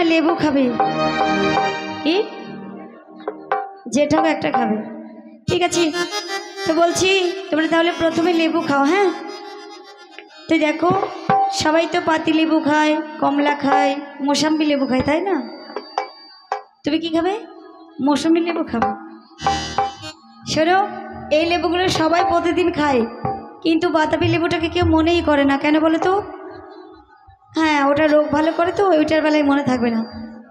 না লেবু খাবে? কি যেটাও একটা খাবে, ঠিক আছে। তো বলছি তোমরা তাহলে প্রথমে লেবু খাও, হ্যাঁ? তো দেখো সবাই তো পাতি লেবু খায়, কমলা খায়, মৌসুম্বি লেবু খায়, তাই না? তুমি কি খাবে? মৌসুম্বি লেবু খাবে। শোনো, এই লেবুগুলো সবাই প্রতিদিন খায়, কিন্তু বাতাবি লেবুটাকে কেউ মনেই করে না। কেন বলো তো? হ্যাঁ, ওটা রোগ ভালো করে, তো ওইটার বেলায় মনে থাকবে না।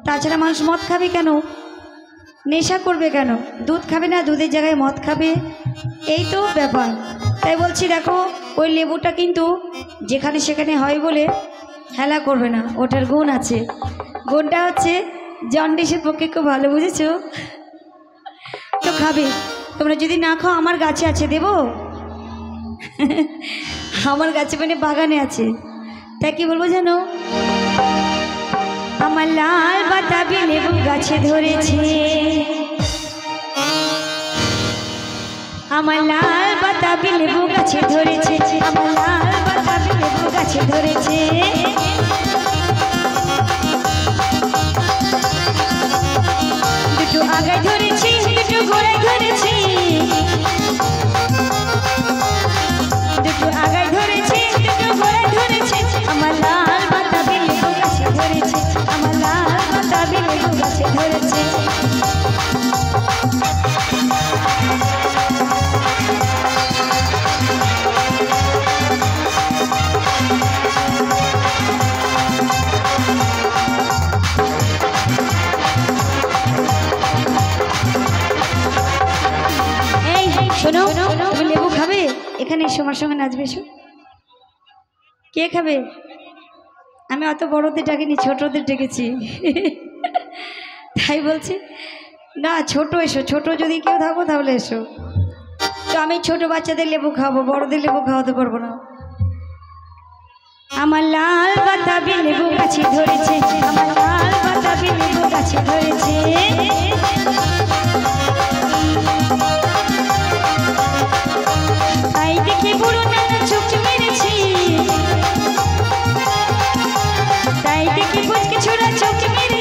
তাছাড়া মানুষ মদ খাবে কেন? নেশা করবে কেন? দুধ খাবে না, দুধের জায়গায় মদ খাবে, এই তো ব্যাপার। তাই বলছি দেখো, ওই লেবুটা কিন্তু যেখানে সেখানে হয় বলে হেলা করবে না, ওটার গুণ আছে। গুণটা হচ্ছে জন্ডিসের পক্ষে খুব ভালো, বুঝেছো? তো খাবে। তোমরা যদি না খাও, আমার গাছে আছে, দেবো। আমার গাছে মানে বাগানে আছে। তাই কি বলবো জানো? আমার লাল বাতাবি লেবু গাছে ধরেছে, আমার লাল বাতাবি লেবু গাছে ধরেছে, আমার লাল বাতাবি লেবু গাছে ধরেছে। দুটো আগায় ধরেছি, দুটো গোড়ায় ধরেছি, দুটো আগায় ধরেছি, দুটো গোড়ায় ধরেছি। আমার লাল বাতাবি লেবু গাছে ধরেছে, আমার লাল বাতাবি লেবু গাছে ধরেছে। শোনো, তুমি লেবু খাবে? এখানে এসো, আমার সঙ্গে নাচবে, এসো। কে খাবে? আমি অত বড়দের ডাকিনি, ছোটদের ডেকেছি। তাই বলছি না, ছোট এসো, ছোট যদি কেউ থাকো তাহলে এসো। তো আমি ছোট বাচ্চাদের লেবু খাবো, বড়দের লেবু খাওয়াতে পারবো না। আমার লাল বাতাবি লেবু গাছে ধরেছে, আমার লাল বাতাবি লেবু গাছে ধরেছে। তাই দেখে বুড়ো নানা চোখ মেরেছি, তাই দেখে বুঝকে ছোড়া চোখ মেরেছি।